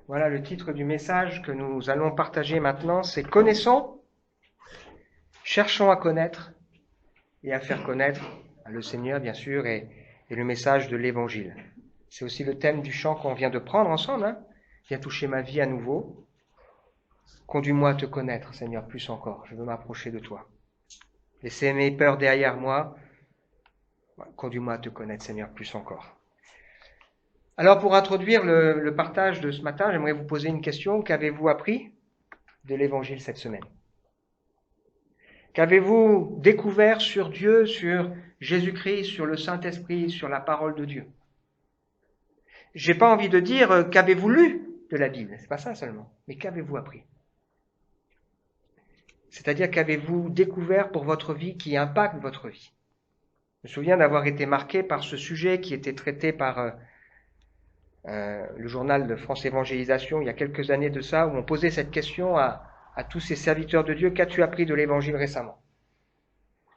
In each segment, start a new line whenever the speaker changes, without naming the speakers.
Voilà le titre du message que nous allons partager maintenant, c'est Connaissons, cherchons à connaître et à faire connaître le Seigneur, bien sûr, et le message de l'Évangile. C'est aussi le thème du chant qu'on vient de prendre ensemble. Viens toucher ma vie à nouveau. Conduis-moi à te connaître, Seigneur, plus encore. Je veux m'approcher de toi. Laissez mes peurs derrière moi. Conduis-moi à te connaître, Seigneur, plus encore. Alors, pour introduire le partage de ce matin, j'aimerais vous poser une question. Qu'avez-vous appris de l'Évangile cette semaine? Qu'avez-vous découvert sur Dieu, sur Jésus-Christ, sur le Saint-Esprit, sur la parole de Dieu? J'ai pas envie de dire qu'avez-vous lu de la Bible, c'est pas ça seulement, mais qu'avez-vous appris? C'est-à-dire qu'avez-vous découvert pour votre vie qui impacte votre vie? Je me souviens d'avoir été marqué par ce sujet qui était traité par le journal de France Évangélisation il y a quelques années de ça, où on posait cette question à tous ces serviteurs de Dieu, qu'as-tu appris de l'Évangile récemment?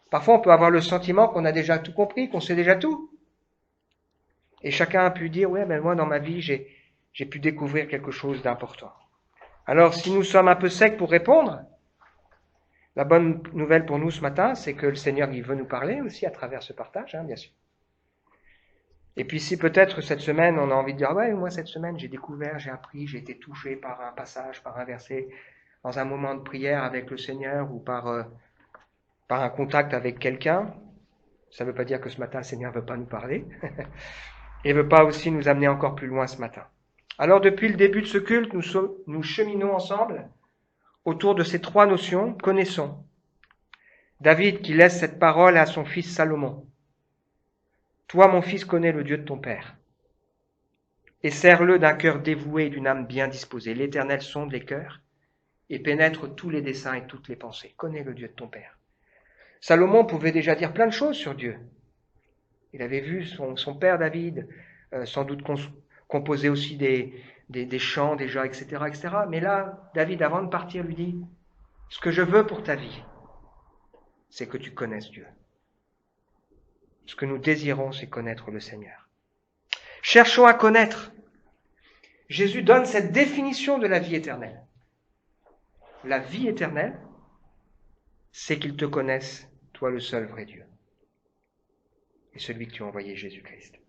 Parfois, on peut avoir le sentiment qu'on a déjà tout compris, qu'on sait déjà tout. Et chacun a pu dire, ouais, mais moi, dans ma vie, j'ai pu découvrir quelque chose d'important. Alors, si nous sommes un peu secs pour répondre, la bonne nouvelle pour nous ce matin, c'est que le Seigneur, il veut nous parler aussi à travers ce partage, bien sûr. Et puis si peut-être cette semaine, on a envie de dire, ouais, moi cette semaine, j'ai découvert, j'ai appris, j'ai été touché par un passage, par un verset, dans un moment de prière avec le Seigneur ou par un contact avec quelqu'un, ça ne veut pas dire que ce matin, le Seigneur ne veut pas nous parler. Et ne veut pas aussi nous amener encore plus loin ce matin. Alors depuis le début de ce culte, nous cheminons ensemble autour de ces trois notions. Connaissons. David qui laisse cette parole à son fils Salomon. Toi, mon fils, connais le Dieu de ton père. Et sers-le d'un cœur dévoué et d'une âme bien disposée. L'Éternel sonde les cœurs et pénètre tous les desseins et toutes les pensées. Connais le Dieu de ton père. Salomon pouvait déjà dire plein de choses sur Dieu. Il avait vu son père David, sans doute composer aussi des chants déjà, etc., etc. Mais là, David, avant de partir, lui dit, ce que je veux pour ta vie, c'est que tu connaisses Dieu. Ce que nous désirons, c'est connaître le Seigneur. Cherchons à connaître. Jésus donne cette définition de la vie éternelle. La vie éternelle, c'est qu'ils te connaissent, toi le seul vrai Dieu, et celui que tu as envoyé, Jésus-Christ.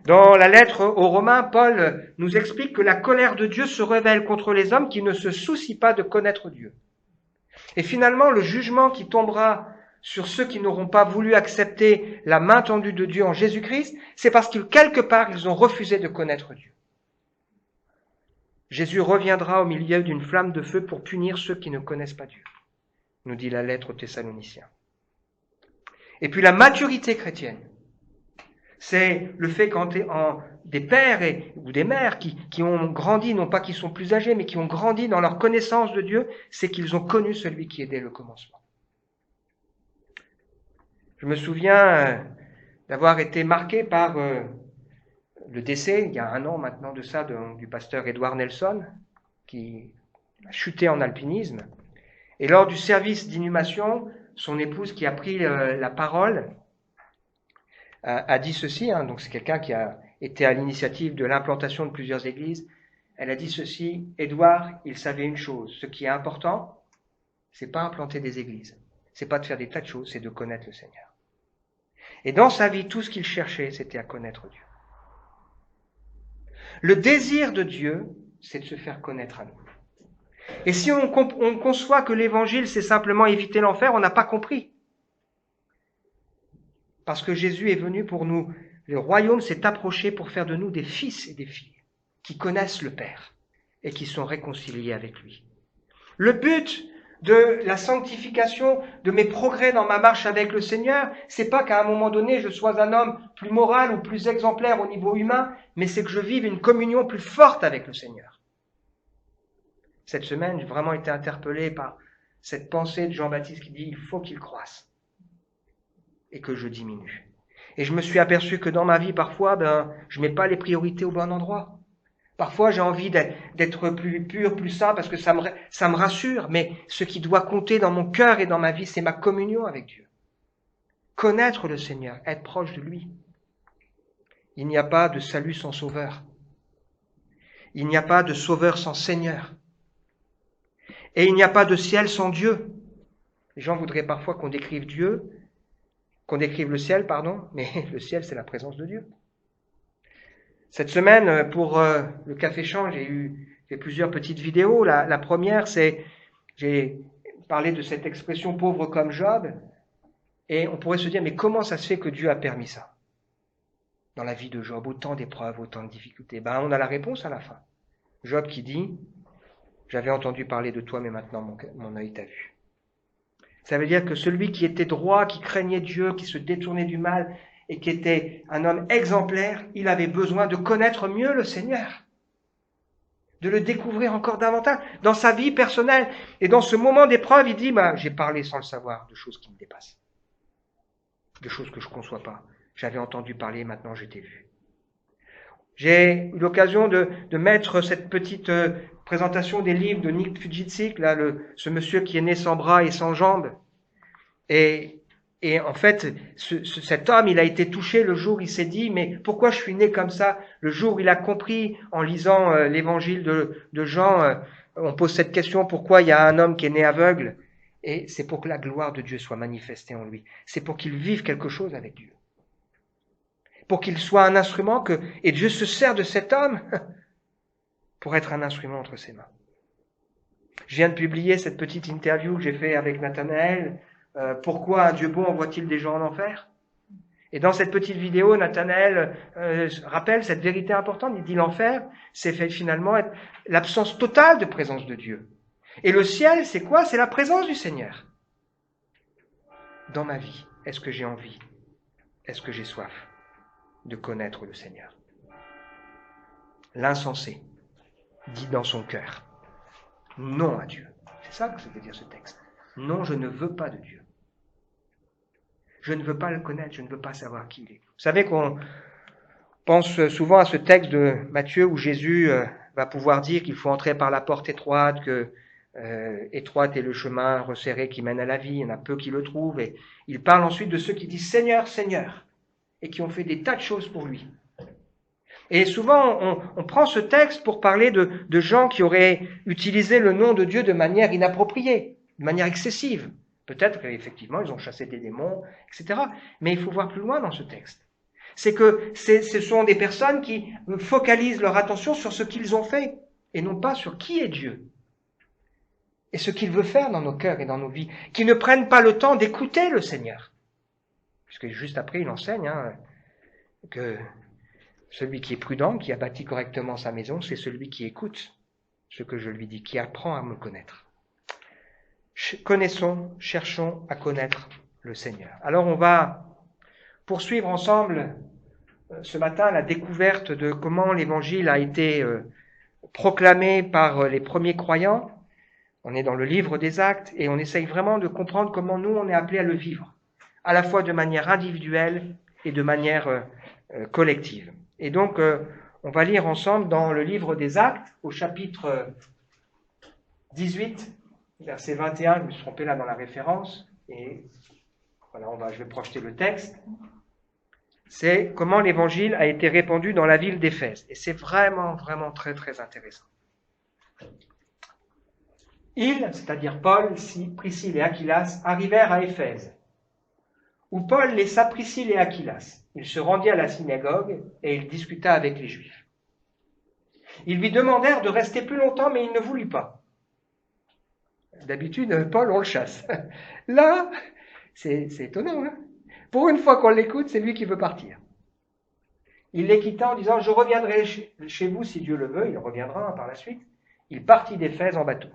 Dans la lettre aux Romains, Paul nous explique que la colère de Dieu se révèle contre les hommes qui ne se soucient pas de connaître Dieu. Et finalement, le jugement qui tombera sur ceux qui n'auront pas voulu accepter la main tendue de Dieu en Jésus-Christ, c'est parce que quelque part, ils ont refusé de connaître Dieu. Jésus reviendra au milieu d'une flamme de feu pour punir ceux qui ne connaissent pas Dieu, nous dit la lettre aux Thessaloniciens. Et puis la maturité chrétienne, c'est le fait quand des pères ou des mères qui ont grandi, non pas qui sont plus âgés, mais qui ont grandi dans leur connaissance de Dieu, c'est qu'ils ont connu celui qui est dès le commencement. Je me souviens d'avoir été marqué par le décès, il y a 1 an maintenant de ça, du pasteur Edward Nelson, qui a chuté en alpinisme. Et lors du service d'inhumation, son épouse qui a pris la parole a dit ceci, donc c'est quelqu'un qui a été à l'initiative de l'implantation de plusieurs églises. Elle a dit ceci, Édouard, il savait une chose, ce qui est important, c'est pas implanter des églises, c'est pas de faire des tas de choses, c'est de connaître le Seigneur. Et dans sa vie, tout ce qu'il cherchait, c'était à connaître Dieu. Le désir de Dieu, c'est de se faire connaître à nous. Et si on conçoit que l'évangile, c'est simplement éviter l'enfer, on n'a pas compris. Parce que Jésus est venu pour nous, le royaume s'est approché pour faire de nous des fils et des filles qui connaissent le Père et qui sont réconciliés avec lui. Le but de la sanctification, de mes progrès dans ma marche avec le Seigneur, c'est pas qu'à un moment donné je sois un homme plus moral ou plus exemplaire au niveau humain, mais c'est que je vive une communion plus forte avec le Seigneur. Cette semaine, j'ai vraiment été interpellé par cette pensée de Jean-Baptiste qui dit « il faut qu'il croisse » et que je diminue. Et je me suis aperçu que dans ma vie, parfois, je mets pas les priorités au bon endroit. Parfois, j'ai envie d'être plus pur, plus saint, parce que ça me rassure. Mais ce qui doit compter dans mon cœur et dans ma vie, c'est ma communion avec Dieu. Connaître le Seigneur, être proche de lui. Il n'y a pas de salut sans sauveur. Il n'y a pas de sauveur sans Seigneur. Et il n'y a pas de ciel sans Dieu. Les gens voudraient parfois qu'on décrive le ciel, mais le ciel, c'est la présence de Dieu. Cette semaine, pour le Café Champ, j'ai fait plusieurs petites vidéos. La première, j'ai parlé de cette expression « pauvre comme Job ». Et on pourrait se dire, mais comment ça se fait que Dieu a permis ça dans la vie de Job, autant d'épreuves, autant de difficultés? On a la réponse à la fin. Job qui dit, j'avais entendu parler de toi, mais maintenant mon œil t'a vu. Ça veut dire que celui qui était droit, qui craignait Dieu, qui se détournait du mal et qui était un homme exemplaire, il avait besoin de connaître mieux le Seigneur, de le découvrir encore davantage dans sa vie personnelle. Et dans ce moment d'épreuve, il dit, j'ai parlé sans le savoir de choses qui me dépassent, de choses que je ne conçois pas. J'avais entendu parler, maintenant je t'ai vu. J'ai eu l'occasion de mettre cette petite présentation des livres de Nick Fujitsu, ce monsieur qui est né sans bras et sans jambes. Et en fait, cet homme, il a été touché le jour où il s'est dit, mais pourquoi je suis né comme ça? Le jour où il a compris, en lisant l'évangile de Jean, on pose cette question, pourquoi il y a un homme qui est né aveugle? Et c'est pour que la gloire de Dieu soit manifestée en lui. C'est pour qu'il vive quelque chose avec Dieu. Pour qu'il soit un instrument et Dieu se sert de cet homme pour être un instrument entre ses mains. Je viens de publier cette petite interview que j'ai fait avec Nathanaël. Pourquoi un Dieu bon envoie-t-il des gens en enfer? Et dans cette petite vidéo, Nathanaël rappelle cette vérité importante. Il dit l'enfer, c'est finalement l'absence totale de présence de Dieu. Et le ciel, c'est quoi? C'est la présence du Seigneur. Dans ma vie, est-ce que j'ai envie? Est-ce que j'ai soif de connaître le Seigneur? L'insensé dit dans son cœur non à Dieu. C'est ça que ça veut dire ce texte. Non, je ne veux pas de Dieu. Je ne veux pas le connaître, je ne veux pas savoir qui il est. Vous savez qu'on pense souvent à ce texte de Matthieu où Jésus va pouvoir dire qu'il faut entrer par la porte étroite, que étroite est le chemin resserré qui mène à la vie, il y en a peu qui le trouvent. Et il parle ensuite de ceux qui disent Seigneur, Seigneur, et qui ont fait des tas de choses pour lui. Et souvent, on prend ce texte pour parler de gens qui auraient utilisé le nom de Dieu de manière inappropriée, de manière excessive. Peut-être qu'effectivement, ils ont chassé des démons, etc. Mais il faut voir plus loin dans ce texte. C'est que ce sont des personnes qui focalisent leur attention sur ce qu'ils ont fait, et non pas sur qui est Dieu, et ce qu'il veut faire dans nos cœurs et dans nos vies, qui ne prennent pas le temps d'écouter le Seigneur. Puisque juste après, il enseigne que celui qui est prudent, qui a bâti correctement sa maison, c'est celui qui écoute ce que je lui dis, qui apprend à me connaître. Connaissons, cherchons à connaître le Seigneur. Alors on va poursuivre ensemble ce matin la découverte de comment l'Évangile a été proclamé par les premiers croyants. On est dans le livre des Actes et on essaye vraiment de comprendre comment nous on est appelés à le vivre, à la fois de manière individuelle et de manière collective. Et donc, on va lire ensemble dans le livre des Actes, au chapitre 18, verset 21, je me suis trompé là dans la référence, et voilà, je vais projeter le texte. C'est comment l'Évangile a été répandu dans la ville d'Éphèse. Et c'est vraiment, vraiment très, très intéressant. Ils, c'est-à-dire Paul, Priscille et Aquilas, arrivèrent à Éphèse, où Paul laissa Priscille et Aquilas. Il se rendit à la synagogue et il discuta avec les Juifs. Ils lui demandèrent de rester plus longtemps, mais il ne voulut pas. D'habitude, Paul, on le chasse. Là, c'est étonnant. Pour une fois qu'on l'écoute, c'est lui qui veut partir. Il les quitta en disant « Je reviendrai chez vous si Dieu le veut ». Il reviendra par la suite. Il partit d'Éphèse en bateau.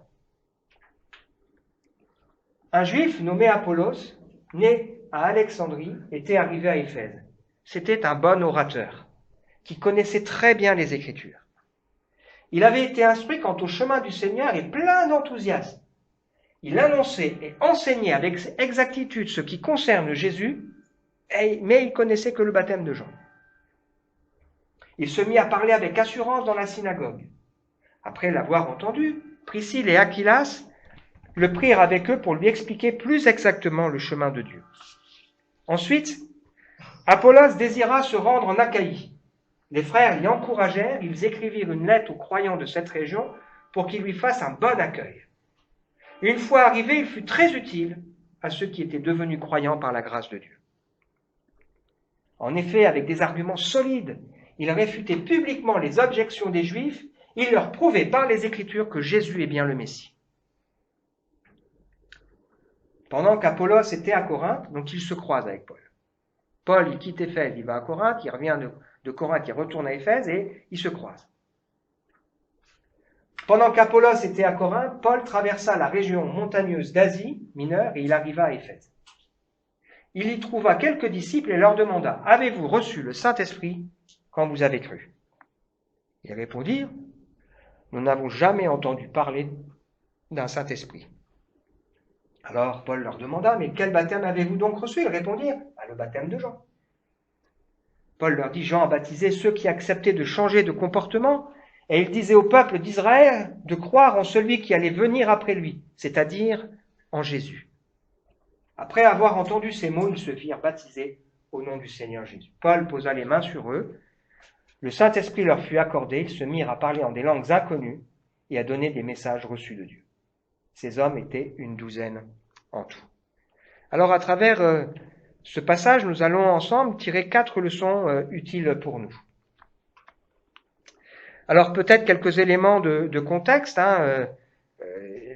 Un Juif nommé Apollos, né à Alexandrie, était arrivé à Éphèse. C'était un bon orateur, qui connaissait très bien les Écritures. Il avait été instruit quant au chemin du Seigneur et plein d'enthousiasme. Il annonçait et enseignait avec exactitude ce qui concerne Jésus, mais il connaissait que le baptême de Jean. Il se mit à parler avec assurance dans la synagogue. Après l'avoir entendu, Priscille et Aquilas le prirent avec eux pour lui expliquer plus exactement le chemin de Dieu. Ensuite, Apollos désira se rendre en Achaïe. Les frères l'y encouragèrent, ils écrivirent une lettre aux croyants de cette région pour qu'ils lui fassent un bon accueil. Une fois arrivé, il fut très utile à ceux qui étaient devenus croyants par la grâce de Dieu. En effet, avec des arguments solides, il réfutait publiquement les objections des Juifs, il leur prouvait par les Écritures que Jésus est bien le Messie. Pendant qu'Apollos était à Corinthe, donc il se croise avec Paul. Paul, il quitte Éphèse, il va à Corinthe, il revient de Corinthe, il retourne à Éphèse et ils se croisent. Pendant qu'Apollos était à Corinthe, Paul traversa la région montagneuse d'Asie mineure et il arriva à Éphèse. Il y trouva quelques disciples et leur demanda « Avez-vous reçu le Saint-Esprit quand vous avez cru ?» Ils répondirent « Nous n'avons jamais entendu parler d'un Saint-Esprit. » Alors Paul leur demanda « Mais quel baptême avez-vous donc reçu ?» Ils répondirent « Le baptême de Jean. » Paul leur dit « Jean a baptisé ceux qui acceptaient de changer de comportement, et il disait au peuple d'Israël de croire en celui qui allait venir après lui, c'est-à-dire en Jésus. » Après avoir entendu ces mots, ils se firent baptiser au nom du Seigneur Jésus. Paul posa les mains sur eux, le Saint-Esprit leur fut accordé, ils se mirent à parler en des langues inconnues et à donner des messages reçus de Dieu. Ces hommes étaient une douzaine en tout. Alors à travers ce passage, nous allons ensemble tirer 4 leçons utiles pour nous. Alors peut-être quelques éléments de contexte.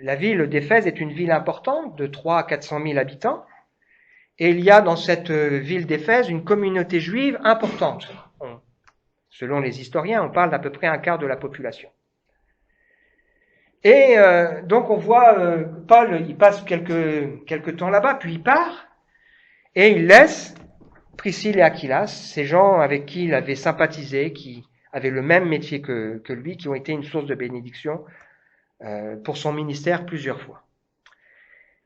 La ville d'Éphèse est une ville importante de 300 à 400 000 habitants. Et il y a dans cette ville d'Éphèse une communauté juive importante. Selon les historiens, on parle d'à peu près un quart de la population. Et donc on voit Paul, il passe quelques temps là-bas, puis il part, et il laisse Priscille et Aquilas, ces gens avec qui il avait sympathisé, qui avaient le même métier que lui, qui ont été une source de bénédiction pour son ministère plusieurs fois.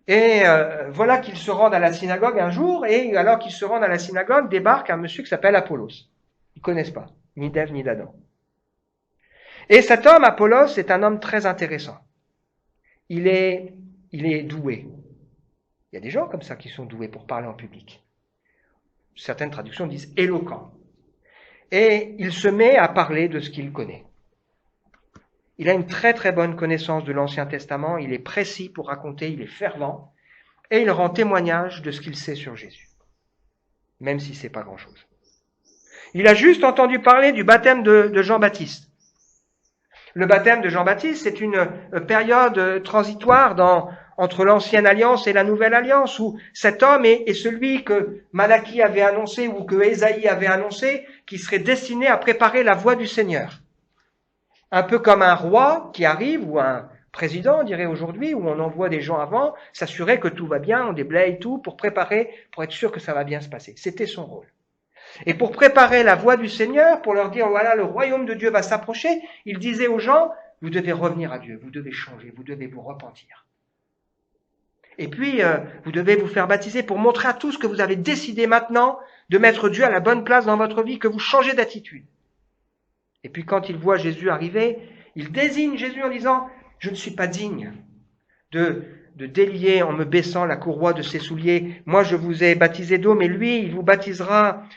Et voilà qu'ils se rendent à la synagogue un jour, et alors qu'ils se rendent à la synagogue, débarque un monsieur qui s'appelle Apollos. Ils connaissent pas, ni d'Ève ni d'Adam. Et cet homme, Apollos, est un homme très intéressant. Il est doué. Il y a des gens comme ça qui sont doués pour parler en public. Certaines traductions disent éloquent. Et il se met à parler de ce qu'il connaît. Il a une très très bonne connaissance de l'Ancien Testament, il est précis pour raconter, il est fervent, et il rend témoignage de ce qu'il sait sur Jésus, même si c'est pas grand-chose. Il a juste entendu parler du baptême de Jean-Baptiste. Le baptême de Jean-Baptiste, c'est une période transitoire entre l'Ancienne Alliance et la Nouvelle Alliance, où cet homme est celui que Malachie avait annoncé ou que Ésaïe avait annoncé, qui serait destiné à préparer la voie du Seigneur. Un peu comme un roi qui arrive, ou un président, on dirait aujourd'hui, où on envoie des gens avant, s'assurer que tout va bien, on déblaye tout, pour préparer, pour être sûr que ça va bien se passer. C'était son rôle. Et pour préparer la voie du Seigneur, pour leur dire, voilà, le royaume de Dieu va s'approcher, il disait aux gens, vous devez revenir à Dieu, vous devez changer, vous devez vous repentir. Et puis, vous devez vous faire baptiser pour montrer à tous que vous avez décidé maintenant de mettre Dieu à la bonne place dans votre vie, que vous changez d'attitude. Et puis quand il voit Jésus arriver, il désigne Jésus en disant « Je ne suis pas digne de délier en me baissant la courroie de ses souliers. Moi, je vous ai baptisé d'eau, mais lui, il vous baptisera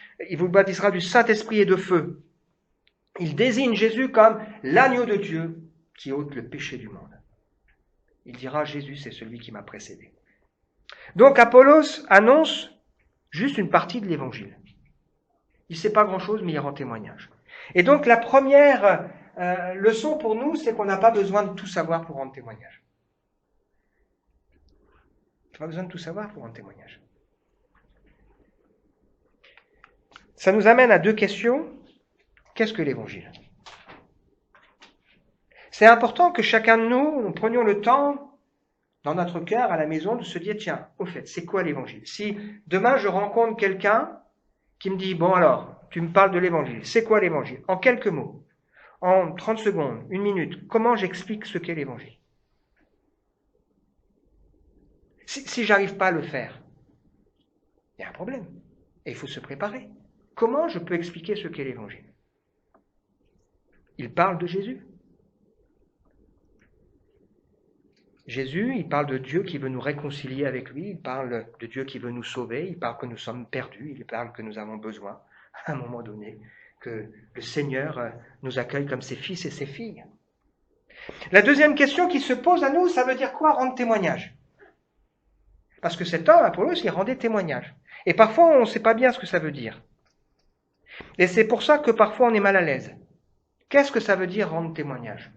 du Saint-Esprit et de feu. » Il désigne Jésus comme l'agneau de Dieu qui ôte le péché du monde. Il dira « Jésus, c'est celui qui m'a précédé. » Donc Apollos annonce juste une partie de l'évangile. Il ne sait pas grand-chose, mais il rend témoignage. Et donc la première leçon pour nous, c'est qu'on n'a pas besoin de tout savoir pour rendre témoignage. On n'a pas besoin de tout savoir pour rendre témoignage. Ça nous amène à 2 questions. Qu'est-ce que l'évangile ? C'est important que chacun de nous prenions le temps, dans notre cœur, à la maison, de se dire, tiens, au fait, c'est quoi l'évangile ? Si demain je rencontre quelqu'un qui me dit, bon alors, tu me parles de l'évangile. C'est quoi l'évangile ? En quelques mots, en 30 secondes, 1 minute, comment j'explique ce qu'est l'évangile ? Si j'arrive pas à le faire, il y a un problème. Et il faut se préparer. Comment je peux expliquer ce qu'est l'évangile ? Il parle de Jésus. Jésus, il parle de Dieu qui veut nous réconcilier avec lui, il parle de Dieu qui veut nous sauver, il parle que nous sommes perdus, il parle que nous avons besoin, à un moment donné, que le Seigneur nous accueille comme ses fils et ses filles. La deuxième question qui se pose à nous, ça veut dire quoi rendre témoignage? Parce que cet homme, Apollos, il rendait témoignage. Et parfois, on ne sait pas bien ce que ça veut dire. Et c'est pour ça que parfois, on est mal à l'aise. Qu'est-ce que ça veut dire rendre témoignage?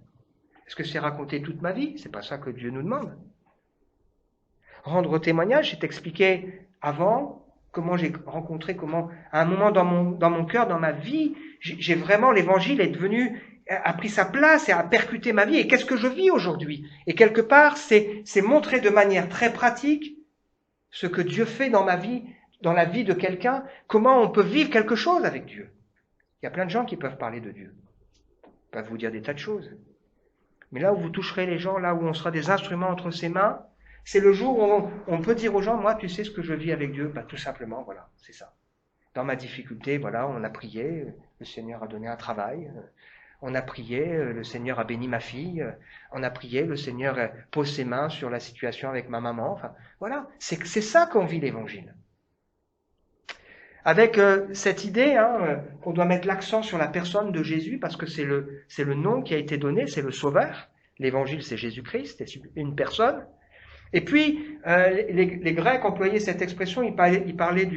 Est-ce que c'est raconter toute ma vie? C'est pas ça que Dieu nous demande. Rendre témoignage, c'est expliquer avant comment j'ai rencontré, comment à un moment dans mon cœur, dans ma vie, j'ai vraiment, l'évangile est devenu, a pris sa place et a percuté ma vie. Et qu'est-ce que je vis aujourd'hui? Et quelque part, c'est montrer de manière très pratique ce que Dieu fait dans ma vie, dans la vie de quelqu'un, comment on peut vivre quelque chose avec Dieu. Il y a plein de gens qui peuvent parler de Dieu. Ils peuvent vous dire des tas de choses. Mais là où vous toucherez les gens, là où on sera des instruments entre ses mains, c'est le jour où on peut dire aux gens, moi, tu sais ce que je vis avec Dieu? Bah, tout simplement, voilà, c'est ça. Dans ma difficulté, voilà, on a prié, le Seigneur a donné un travail, on a prié, le Seigneur a béni ma fille, on a prié, le Seigneur pose ses mains sur la situation avec ma maman, enfin, voilà, c'est ça qu'on vit l'Évangile. Avec cette idée qu'on doit mettre l'accent sur la personne de Jésus, parce que c'est le nom qui a été donné, c'est le Sauveur. L'Évangile, c'est Jésus-Christ, c'est une personne. Et puis, les Grecs employaient cette expression, ils parlaient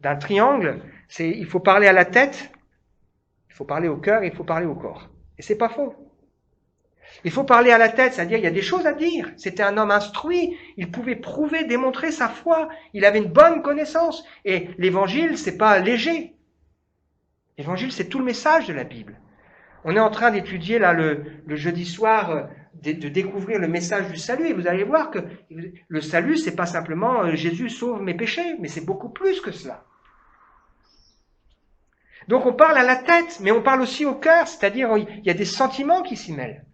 d'un triangle. Il faut parler à la tête, il faut parler au cœur, et il faut parler au corps. Et c'est pas faux. Il faut parler à la tête, c'est-à-dire il y a des choses à dire. C'était un homme instruit, il pouvait prouver, démontrer sa foi, il avait une bonne connaissance. Et l'évangile, c'est pas léger. L'évangile, c'est tout le message de la Bible. On est en train d'étudier là le jeudi soir, de découvrir le message du salut, et vous allez voir que le salut, c'est pas simplement Jésus sauve mes péchés, mais c'est beaucoup plus que cela. Donc on parle à la tête, mais on parle aussi au cœur, c'est-à-dire il y a des sentiments qui s'y mêlent.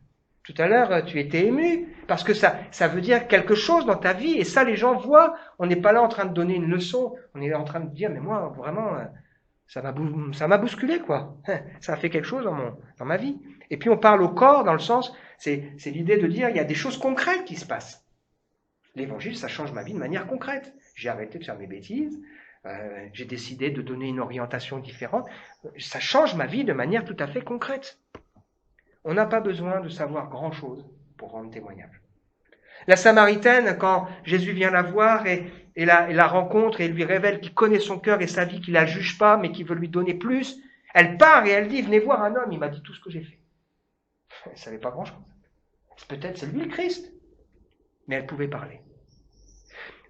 Tout à l'heure, tu étais ému, parce que ça veut dire quelque chose dans ta vie, et ça, les gens voient. On n'est pas là en train de donner une leçon, on est là en train de dire, mais moi, vraiment, ça m'a bousculé, quoi. Ça a fait quelque chose dans ma vie. Et puis on parle au corps, dans le sens, c'est l'idée de dire, il y a des choses concrètes qui se passent. L'évangile, ça change ma vie de manière concrète. J'ai arrêté de faire mes bêtises, j'ai décidé de donner une orientation différente. Ça change ma vie de manière tout à fait concrète. On n'a pas besoin de savoir grand-chose pour rendre témoignage. La Samaritaine, quand Jésus vient la voir et la rencontre et lui révèle qu'il connaît son cœur et sa vie, qu'il ne la juge pas, mais qu'il veut lui donner plus, elle part et elle dit, venez voir un homme, il m'a dit tout ce que j'ai fait. Elle ne savait pas grand-chose. Peut-être c'est lui le Christ, mais elle pouvait parler.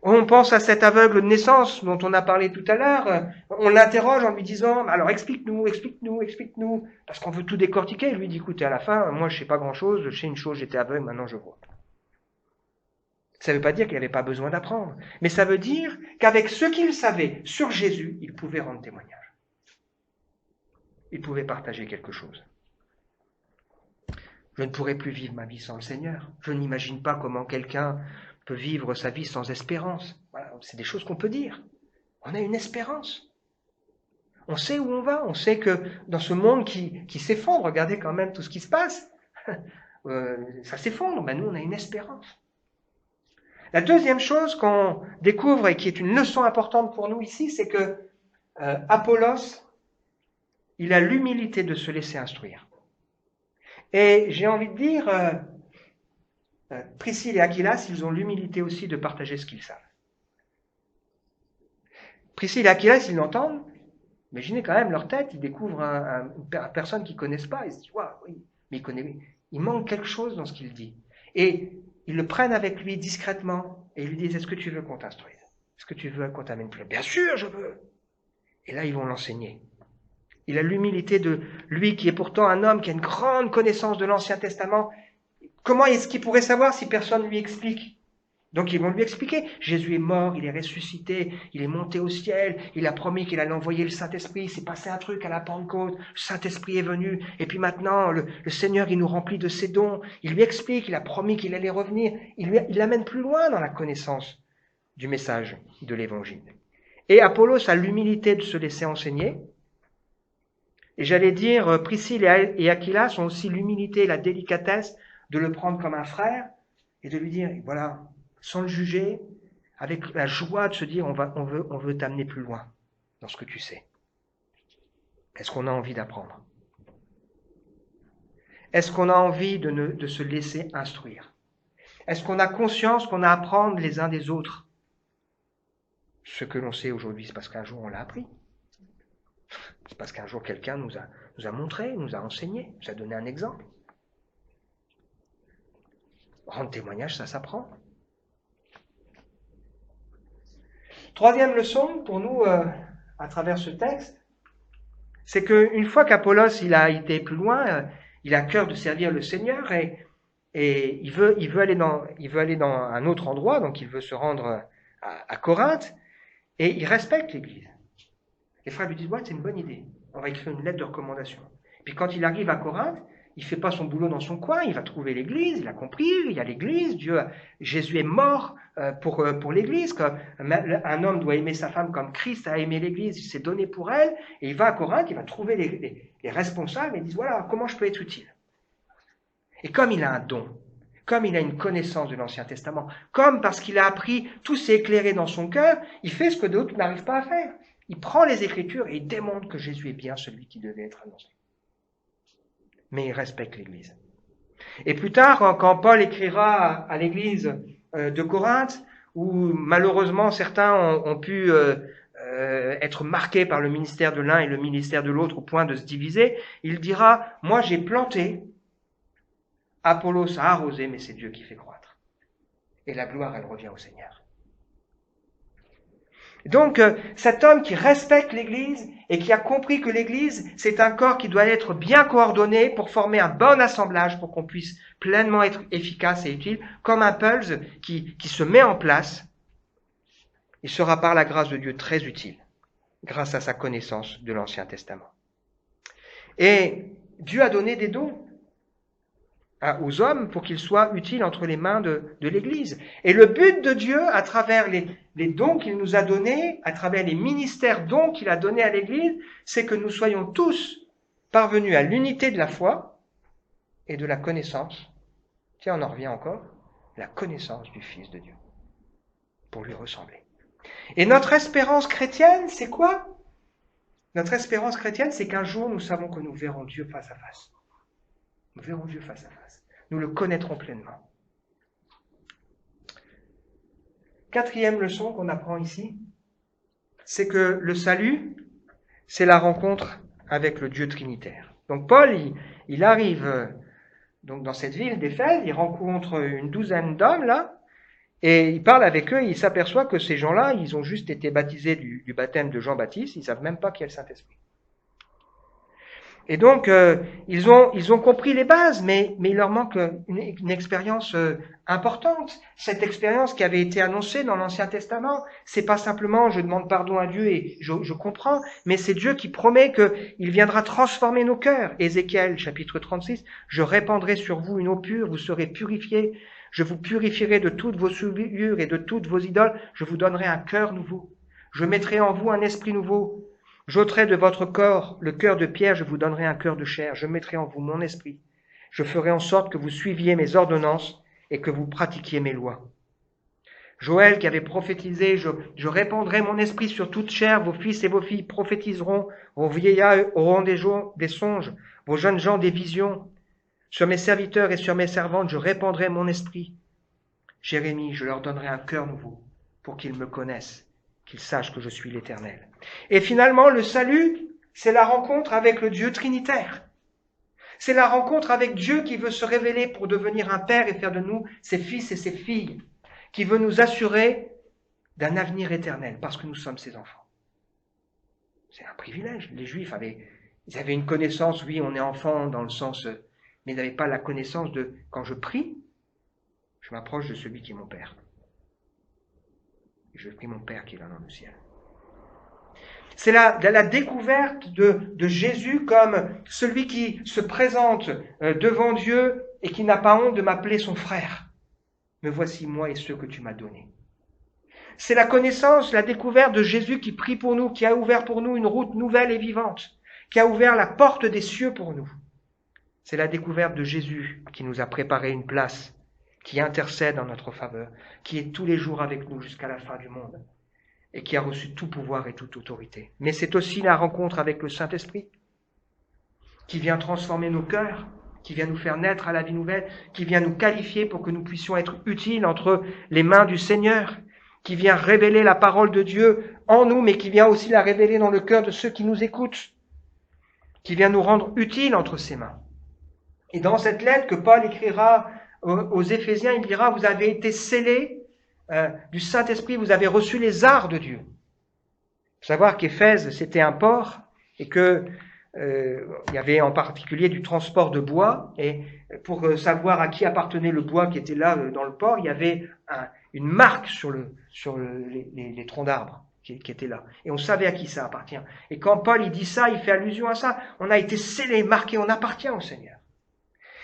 On pense à cet aveugle de naissance dont on a parlé tout à l'heure. On l'interroge en lui disant, alors explique-nous, parce qu'on veut tout décortiquer. Il lui dit, écoutez, à la fin, moi je sais pas grand-chose, je sais une chose, j'étais aveugle, maintenant je vois. Ça ne veut pas dire qu'il n'avait pas besoin d'apprendre, mais ça veut dire qu'avec ce qu'il savait sur Jésus, il pouvait rendre témoignage. Il pouvait partager quelque chose. Je ne pourrais plus vivre ma vie sans le Seigneur. Je n'imagine pas comment quelqu'un peut vivre sa vie sans espérance. Voilà, c'est des choses qu'on peut dire. On a une espérance. On sait où on va. On sait que dans ce monde qui s'effondre, regardez quand même tout ce qui se passe, ça s'effondre. Ben nous, on a une espérance. La deuxième chose qu'on découvre et qui est une leçon importante pour nous ici, c'est que Apollos, il a l'humilité de se laisser instruire. Et j'ai envie de dire, Priscille et Aquilas, ils ont l'humilité aussi de partager ce qu'ils savent. Priscille et Aquilas, ils l'entendent. Imaginez quand même leur tête, ils découvrent une personne qu'ils ne connaissent pas. Ils se disent, waouh, oui, mais il manque quelque chose dans ce qu'il dit. Et ils le prennent avec lui discrètement et ils lui disent, est-ce que tu veux qu'on t'instruise? Est-ce que tu veux qu'on t'amène plus loin? Bien sûr, je veux. Et là, ils vont l'enseigner. Il a l'humilité de lui qui est pourtant un homme qui a une grande connaissance de l'Ancien Testament. Comment est-ce qu'il pourrait savoir si personne ne lui explique? Donc ils vont lui expliquer. Jésus est mort, il est ressuscité, il est monté au ciel, il a promis qu'il allait envoyer le Saint-Esprit, il s'est passé un truc à la Pentecôte, le Saint-Esprit est venu, et puis maintenant le Seigneur il nous remplit de ses dons, il lui explique, il a promis qu'il allait revenir, il l'amène plus loin dans la connaissance du message de l'Évangile. Et Apollos a l'humilité de se laisser enseigner, et j'allais dire, Priscille et Aquilas ont aussi l'humilité et la délicatesse de le prendre comme un frère et de lui dire, voilà, sans le juger, avec la joie de se dire, on veut t'amener plus loin dans ce que tu sais. Est-ce qu'on a envie d'apprendre? Est-ce qu'on a envie de se laisser instruire? Est-ce qu'on a conscience qu'on a à apprendre les uns des autres? Ce que l'on sait aujourd'hui, c'est parce qu'un jour on l'a appris. C'est parce qu'un jour quelqu'un nous a montré, nous a enseigné, nous a donné un exemple. Rendre témoignage, ça s'apprend. Troisième leçon pour nous à travers ce texte, c'est qu'une fois qu'Apollos il a été plus loin, il a cœur de servir le Seigneur et il veut aller dans un autre endroit, donc il veut se rendre à Corinthe et il respecte l'Église. Les frères lui disent ouais, c'est une bonne idée, on va écrire une lettre de recommandation. Puis quand il arrive à Corinthe, il fait pas son boulot dans son coin, il va trouver l'Église, il a compris, il y a l'Église, Jésus est mort pour l'Église, un homme doit aimer sa femme comme Christ a aimé l'Église, il s'est donné pour elle, et il va à Corinthe, il va trouver les responsables et ils disent voilà, comment je peux être utile? Et comme il a un don, comme il a une connaissance de l'Ancien Testament, comme parce qu'il a appris, tout s'est éclairé dans son cœur, il fait ce que d'autres n'arrivent pas à faire. Il prend les Écritures et il démontre que Jésus est bien celui qui devait être annoncé. Mais il respecte l'Église. Et plus tard, quand Paul écrira à l'Église de Corinthe, où malheureusement certains ont pu être marqués par le ministère de l'un et le ministère de l'autre au point de se diviser, il dira « Moi j'ai planté, Apollos a arrosé, mais c'est Dieu qui fait croître. » Et la gloire, elle revient au Seigneur. Donc, cet homme qui respecte l'Église et qui a compris que l'Église, c'est un corps qui doit être bien coordonné pour former un bon assemblage, pour qu'on puisse pleinement être efficace et utile, comme un pulse qui se met en place, il sera par la grâce de Dieu très utile, grâce à sa connaissance de l'Ancien Testament. Et Dieu a donné des dons aux hommes pour qu'ils soient utiles entre les mains de l'Église. Et le but de Dieu, à travers les dons qu'il nous a donnés, à travers les ministères dons qu'il a donnés à l'Église, c'est que nous soyons tous parvenus à l'unité de la foi et de la connaissance. Tiens, on en revient encore, la connaissance du Fils de Dieu, pour lui ressembler. Et notre espérance chrétienne, c'est quoi? Notre espérance chrétienne, c'est qu'un jour, nous savons que nous verrons Dieu face à face. Nous verrons Dieu face à face. Nous le connaîtrons pleinement. Quatrième leçon qu'on apprend ici, c'est que le salut, c'est la rencontre avec le Dieu trinitaire. Donc Paul, il arrive donc dans cette ville d'Éphèse, il rencontre une douzaine d'hommes là, et il parle avec eux, et il s'aperçoit que ces gens-là, ils ont juste été baptisés du baptême de Jean-Baptiste, ils savent même pas qui est le Saint-Esprit. Et donc, ils ont compris les bases, mais il leur manque une expérience importante. Cette expérience qui avait été annoncée dans l'Ancien Testament, c'est pas simplement je demande pardon à Dieu et je comprends, mais c'est Dieu qui promet qu'il viendra transformer nos cœurs. Ézéchiel, chapitre 36, je répandrai sur vous une eau pure, vous serez purifiés, je vous purifierai de toutes vos souillures et de toutes vos idoles, je vous donnerai un cœur nouveau, je mettrai en vous un esprit nouveau. J'ôterai de votre corps le cœur de pierre, je vous donnerai un cœur de chair, je mettrai en vous mon esprit. Je ferai en sorte que vous suiviez mes ordonnances et que vous pratiquiez mes lois. Joël qui avait prophétisé, je répandrai mon esprit sur toute chair, vos fils et vos filles prophétiseront, vos vieillards auront des songes, vos jeunes gens des visions. Sur mes serviteurs et sur mes servantes, je répandrai mon esprit. Jérémie, je leur donnerai un cœur nouveau pour qu'ils me connaissent, qu'ils sachent que je suis l'Éternel. Et finalement, le salut, c'est la rencontre avec le Dieu trinitaire. C'est la rencontre avec Dieu qui veut se révéler pour devenir un père et faire de nous ses fils et ses filles, qui veut nous assurer d'un avenir éternel parce que nous sommes ses enfants. C'est un privilège. Les Juifs avaient une connaissance, oui, on est enfant dans le sens, mais ils n'avaient pas la connaissance de quand je prie, je m'approche de celui qui est mon père. Et je prie mon Père qui est là dans le ciel. C'est la découverte de Jésus comme celui qui se présente devant Dieu et qui n'a pas honte de m'appeler son frère. Me voici moi et ceux que tu m'as donnés. C'est la connaissance, la découverte de Jésus qui prie pour nous, qui a ouvert pour nous une route nouvelle et vivante, qui a ouvert la porte des cieux pour nous. C'est la découverte de Jésus qui nous a préparé une place, qui intercède en notre faveur, qui est tous les jours avec nous jusqu'à la fin du monde, et qui a reçu tout pouvoir et toute autorité. Mais c'est aussi la rencontre avec le Saint-Esprit, qui vient transformer nos cœurs, qui vient nous faire naître à la vie nouvelle, qui vient nous qualifier pour que nous puissions être utiles entre les mains du Seigneur, qui vient révéler la parole de Dieu en nous, mais qui vient aussi la révéler dans le cœur de ceux qui nous écoutent, qui vient nous rendre utiles entre ses mains. Et dans cette lettre que Paul écrira aux Éphésiens, il dira, vous avez été scellés du Saint-Esprit, vous avez reçu les arts de Dieu. Il faut savoir qu'Éphèse, c'était un port, et que il y avait en particulier du transport de bois, et pour savoir à qui appartenait le bois qui était là dans le port, il y avait une marque sur les troncs d'arbres qui étaient là. Et on savait à qui ça appartient. Et quand Paul il dit ça, il fait allusion à ça. On a été scellés, marqués, on appartient au Seigneur.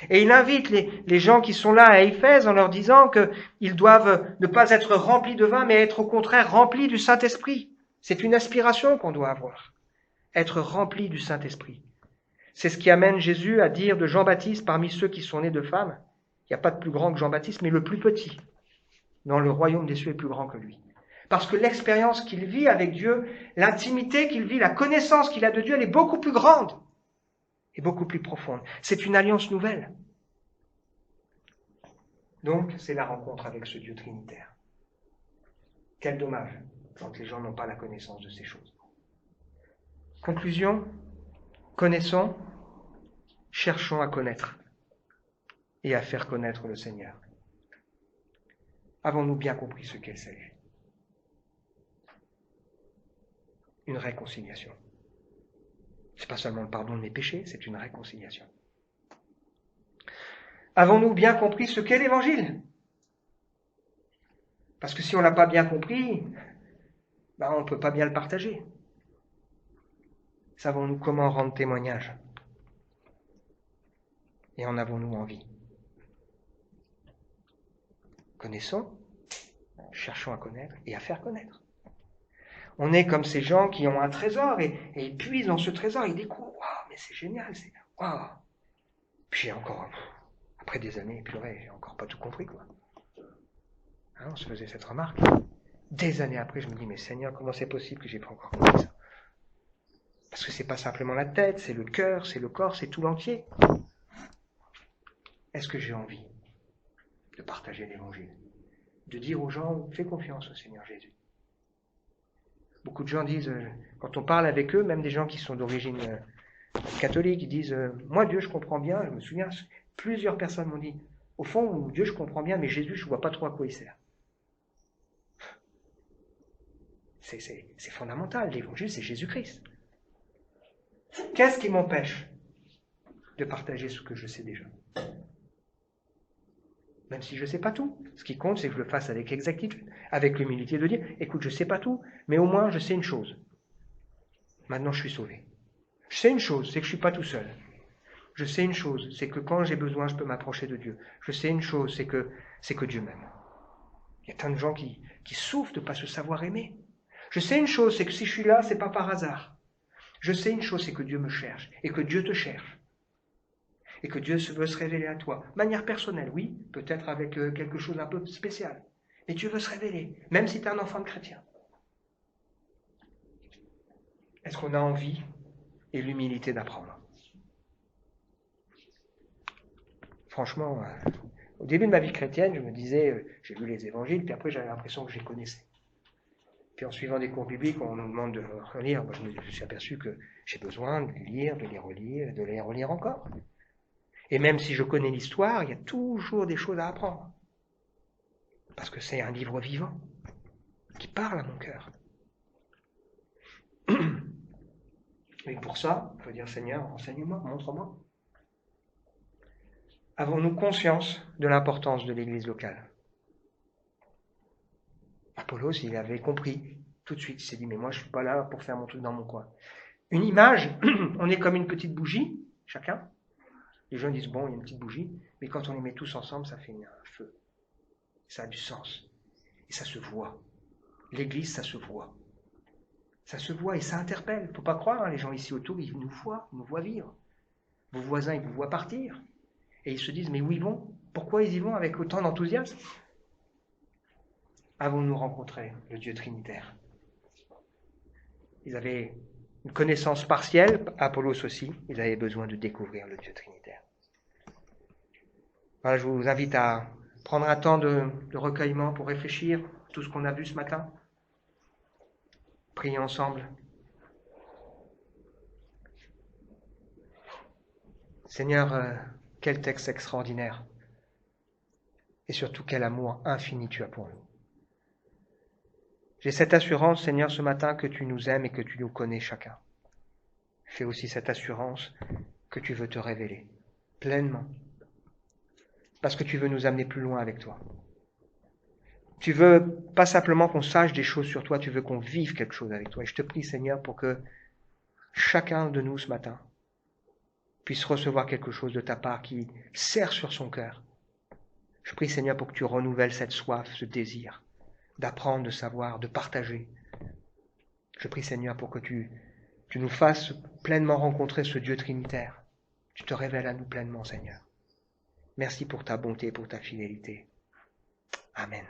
Et il invite les gens qui sont là à Éphèse en leur disant qu'ils doivent ne pas être remplis de vin, mais être au contraire remplis du Saint-Esprit. C'est une aspiration qu'on doit avoir. Être rempli du Saint-Esprit. C'est ce qui amène Jésus à dire de Jean-Baptiste, parmi ceux qui sont nés de femmes, il n'y a pas de plus grand que Jean-Baptiste, mais le plus petit. Dans le royaume des cieux est plus grand que lui. Parce que l'expérience qu'il vit avec Dieu, l'intimité qu'il vit, la connaissance qu'il a de Dieu, elle est beaucoup plus grande et beaucoup plus profonde. C'est une alliance nouvelle. Donc, c'est la rencontre avec ce Dieu trinitaire. Quel dommage quand les gens n'ont pas la connaissance de ces choses. Conclusion, connaissons, cherchons à connaître et à faire connaître le Seigneur. Avons-nous bien compris ce qu'est le salut? Une réconciliation. Ce n'est pas seulement le pardon de mes péchés, c'est une réconciliation. Avons-nous bien compris ce qu'est l'Évangile? Parce que si on ne l'a pas bien compris, on ne peut pas bien le partager. Savons-nous comment rendre témoignage? Et en avons-nous envie? Connaissons, cherchons à connaître et à faire connaître. On est comme ces gens qui ont un trésor et ils puisent dans ce trésor, ils découvrent, waouh, mais c'est génial, c'est waouh. Puis j'ai encore, après des années, purée, j'ai encore pas tout compris, quoi. Hein, on se faisait cette remarque. Des années après, je me dis, mais Seigneur, comment c'est possible que j'ai pas encore compris ça? Parce que c'est pas simplement la tête, c'est le cœur, c'est le corps, c'est tout l'entier. Est-ce que j'ai envie de partager l'Évangile? De dire aux gens, fais confiance au Seigneur Jésus. Beaucoup de gens disent, quand on parle avec eux, même des gens qui sont d'origine catholique, ils disent, moi Dieu je comprends bien, je me souviens, plusieurs personnes m'ont dit, au fond, Dieu je comprends bien, mais Jésus je vois pas trop à quoi il sert. C'est fondamental, l'Évangile c'est Jésus-Christ. Qu'est-ce qui m'empêche de partager ce que je sais déjà? Même si je ne sais pas tout. Ce qui compte, c'est que je le fasse avec exactitude, avec l'humilité de dire, écoute, je ne sais pas tout, mais au moins je sais une chose. Maintenant, je suis sauvé. Je sais une chose, c'est que je ne suis pas tout seul. Je sais une chose, c'est que quand j'ai besoin, je peux m'approcher de Dieu. Je sais une chose, c'est que Dieu m'aime. Il y a plein de gens qui souffrent de ne pas se savoir aimer. Je sais une chose, c'est que si je suis là, ce n'est pas par hasard. Je sais une chose, c'est que Dieu me cherche et que Dieu te cherche. Et que Dieu veut se révéler à toi. De manière personnelle, oui, peut-être avec quelque chose d'un peu spécial. Mais Dieu veut se révéler, même si tu es un enfant de chrétien. Est-ce qu'on a envie et l'humilité d'apprendre? Franchement, au début de ma vie chrétienne, je me disais, j'ai lu les évangiles, puis après j'avais l'impression que je les connaissais. Puis en suivant des cours bibliques, on nous demande de relire. Moi, je me suis aperçu que j'ai besoin de lire, de les relire, de les relire encore. Et même si je connais l'histoire, il y a toujours des choses à apprendre. Parce que c'est un livre vivant qui parle à mon cœur. Et pour ça, il faut dire, Seigneur, enseigne-moi, montre-moi. Avons-nous conscience de l'importance de l'Église locale? Apollos, il avait compris tout de suite. Il s'est dit, mais moi, je ne suis pas là pour faire mon truc dans mon coin. Une image, on est comme une petite bougie, chacun. Les gens disent, bon, il y a une petite bougie, mais quand on les met tous ensemble, ça fait un feu. Ça a du sens. Et ça se voit. L'Église, ça se voit. Ça se voit et ça interpelle. Il ne faut pas croire, hein, les gens ici autour, ils nous voient vivre. Vos voisins, ils vous voient partir. Et ils se disent, mais où ils vont? Pourquoi ils y vont avec autant d'enthousiasme? Avons-nous rencontré le Dieu trinitaire? Ils avaient une connaissance partielle, Apollos aussi, ils avaient besoin de découvrir le Dieu trinitaire. Voilà, je vous invite à prendre un temps de recueillement pour réfléchir à tout ce qu'on a vu ce matin. Prier ensemble. Seigneur, quel texte extraordinaire. Et surtout, quel amour infini tu as pour nous. J'ai cette assurance, Seigneur, ce matin, que tu nous aimes et que tu nous connais chacun. Fais aussi cette assurance que tu veux te révéler pleinement. Parce que tu veux nous amener plus loin avec toi. Tu veux pas simplement qu'on sache des choses sur toi, tu veux qu'on vive quelque chose avec toi. Et je te prie, Seigneur, pour que chacun de nous ce matin puisse recevoir quelque chose de ta part qui serre sur son cœur. Je prie, Seigneur, pour que tu renouvelles cette soif, ce désir d'apprendre, de savoir, de partager. Je prie, Seigneur, pour que tu nous fasses pleinement rencontrer ce Dieu trinitaire. Tu te révèles à nous pleinement, Seigneur. Merci pour ta bonté et pour ta fidélité. Amen.